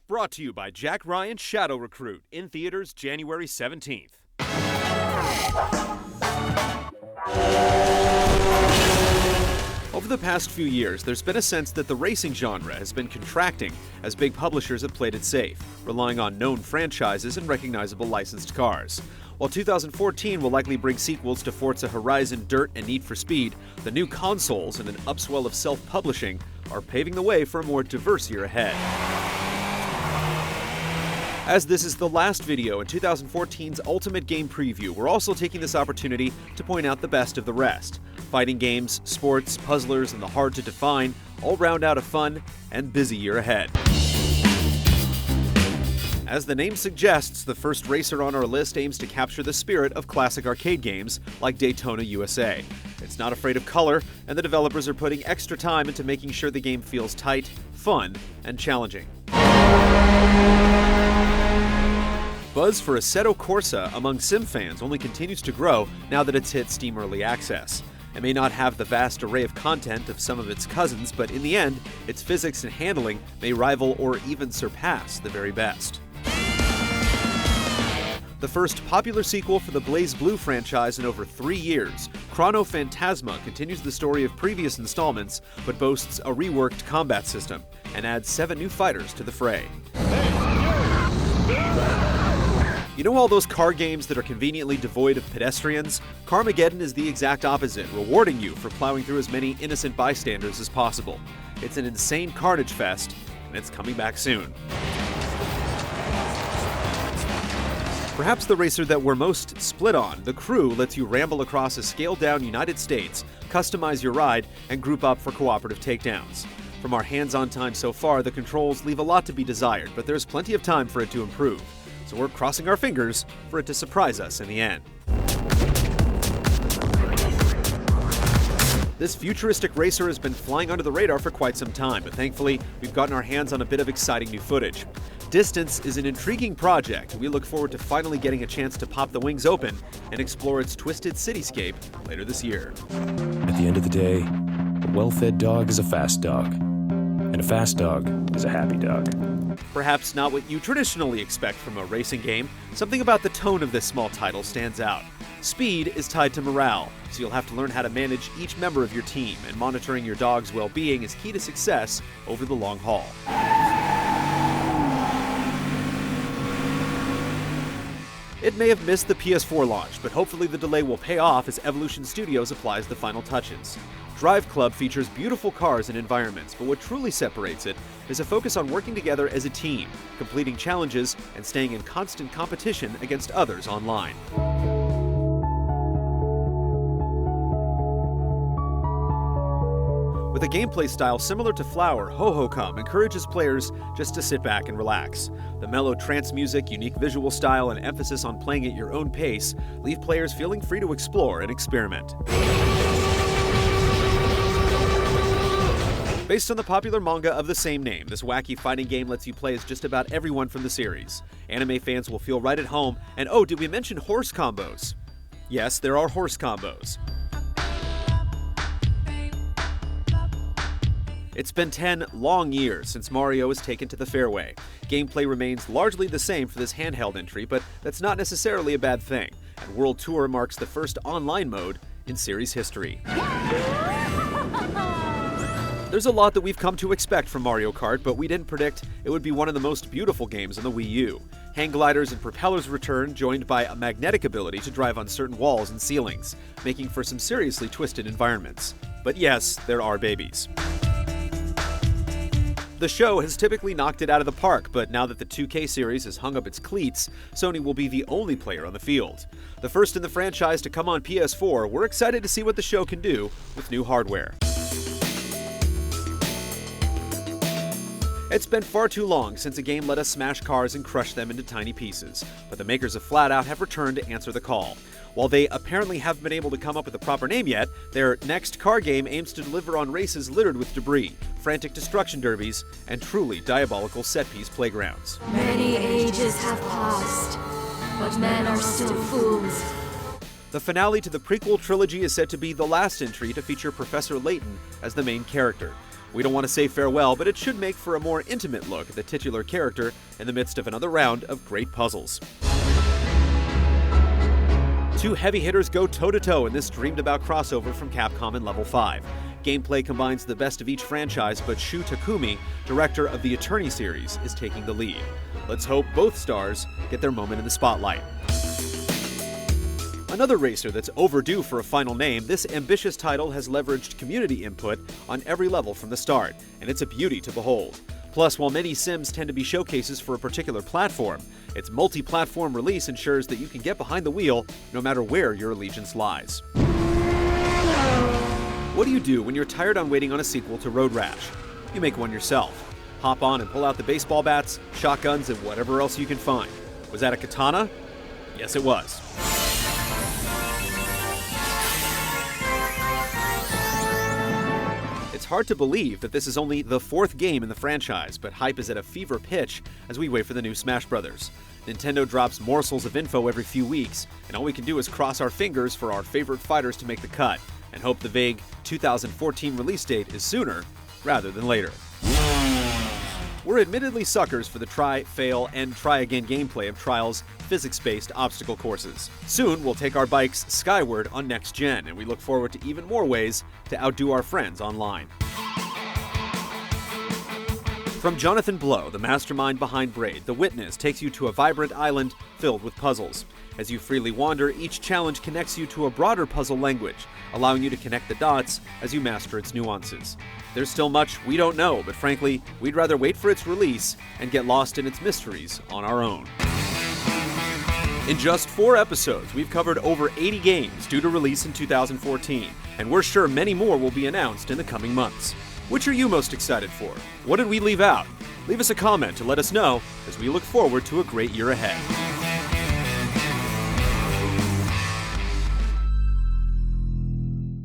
Brought to you by Jack Ryan's Shadow Recruit, in theaters January 17th. Over the past few years, there's been a sense that the racing genre has been contracting as big publishers have played it safe, relying on known franchises and recognizable licensed cars. While 2014 will likely bring sequels to Forza Horizon, Dirt, and Need for Speed, the new consoles and an upswell of self-publishing are paving the way for a more diverse year ahead. As this is the last video in 2014's Ultimate Game Preview, we're also taking this opportunity to point out the best of the rest. Fighting games, sports, puzzlers, and the hard-to-define all round out a fun and busy year ahead. As the name suggests, the first racer on our list aims to capture the spirit of classic arcade games like Daytona USA. It's not afraid of color, and the developers are putting extra time into making sure the game feels tight, fun, and challenging. Buzz for Assetto Corsa among sim fans only continues to grow now that it's hit Steam Early Access. It may not have the vast array of content of some of its cousins, but in the end, its physics and handling may rival or even surpass the very best. The first popular sequel for the BlazBlue franchise in over 3 years, Chrono Phantasma continues the story of previous installments, but boasts a reworked combat system and adds 7 new fighters to the fray. You know all those car games that are conveniently devoid of pedestrians? Carmageddon is the exact opposite, rewarding you for plowing through as many innocent bystanders as possible. It's an insane carnage fest, and it's coming back soon. Perhaps the racer that we're most split on, The Crew, lets you ramble across a scaled-down United States, customize your ride, and group up for cooperative takedowns. From our hands-on time so far, the controls leave a lot to be desired, but there's plenty of time for it to improve. So we're crossing our fingers for it to surprise us in the end. This futuristic racer has been flying under the radar for quite some time, but thankfully, we've gotten our hands on a bit of exciting new footage. Distance is an intriguing project, and we look forward to finally getting a chance to pop the wings open and explore its twisted cityscape later this year. At the end of the day, a well-fed dog is a fast dog, and a fast dog is a happy dog. Perhaps not what you traditionally expect from a racing game, something about the tone of this small title stands out. Speed is tied to morale, so you'll have to learn how to manage each member of your team, and monitoring your dog's well-being is key to success over the long haul. It may have missed the PS4 launch, but hopefully the delay will pay off as Evolution Studios applies the final touches. Driveclub features beautiful cars and environments, but what truly separates it is a focus on working together as a team, completing challenges, and staying in constant competition against others online. With a gameplay style similar to Flower, Hohokum encourages players just to sit back and relax. The mellow trance music, unique visual style, and emphasis on playing at your own pace leave players feeling free to explore and experiment. Based on the popular manga of the same name, this wacky fighting game lets you play as just about everyone from the series. Anime fans will feel right at home, and oh, did we mention horse combos? Yes, there are horse combos. It's been 10 long years since Mario has taken to the fairway. Gameplay remains largely the same for this handheld entry, but that's not necessarily a bad thing, and World Tour marks the first online mode in series history. There's a lot that we've come to expect from Mario Kart, but we didn't predict it would be one of the most beautiful games on the Wii U. Hang gliders and propellers return, joined by a magnetic ability to drive on certain walls and ceilings, making for some seriously twisted environments. But yes, there are babies. The show has typically knocked it out of the park, but now that the 2K series has hung up its cleats, Sony will be the only player on the field. The first in the franchise to come on PS4, we're excited to see what the show can do with new hardware. It's been far too long since a game let us smash cars and crush them into tiny pieces, but the makers of Flat Out have returned to answer the call. While they apparently haven't been able to come up with a proper name yet, their next car game aims to deliver on races littered with debris, frantic destruction derbies, and truly diabolical set-piece playgrounds. Many ages have passed, but men are still fools. The finale to the prequel trilogy is said to be the last entry to feature Professor Layton as the main character. We don't want to say farewell, but it should make for a more intimate look at the titular character in the midst of another round of great puzzles. Two heavy hitters go toe-to-toe in this dreamed-about crossover from Capcom and Level 5. Gameplay combines the best of each franchise, but Shu Takumi, director of the Attorney series, is taking the lead. Let's hope both stars get their moment in the spotlight. Another racer that's overdue for a final name, this ambitious title has leveraged community input on every level from the start, and it's a beauty to behold. Plus, while many sims tend to be showcases for a particular platform, its multi-platform release ensures that you can get behind the wheel no matter where your allegiance lies. What do you do when you're tired on waiting on a sequel to Road Rash? You make one yourself. Hop on and pull out the baseball bats, shotguns, and whatever else you can find. Was that a katana? Yes, it was. It's hard to believe that this is only the fourth game in the franchise, but hype is at a fever pitch as we wait for the new Smash Brothers. Nintendo drops morsels of info every few weeks, and all we can do is cross our fingers for our favorite fighters to make the cut, and hope the vague 2014 release date is sooner rather than later. We're admittedly suckers for the try, fail, and try again gameplay of Trial's physics-based obstacle courses. Soon, we'll take our bikes skyward on next gen, and we look forward to even more ways to outdo our friends online. From Jonathan Blow, the mastermind behind Braid, The Witness takes you to a vibrant island filled with puzzles. As you freely wander, each challenge connects you to a broader puzzle language, allowing you to connect the dots as you master its nuances. There's still much we don't know, but frankly, we'd rather wait for its release and get lost in its mysteries on our own. In just 4 episodes, we've covered over 80 games due to release in 2014, and we're sure many more will be announced in the coming months. Which are you most excited for? What did we leave out? Leave us a comment to let us know as we look forward to a great year ahead.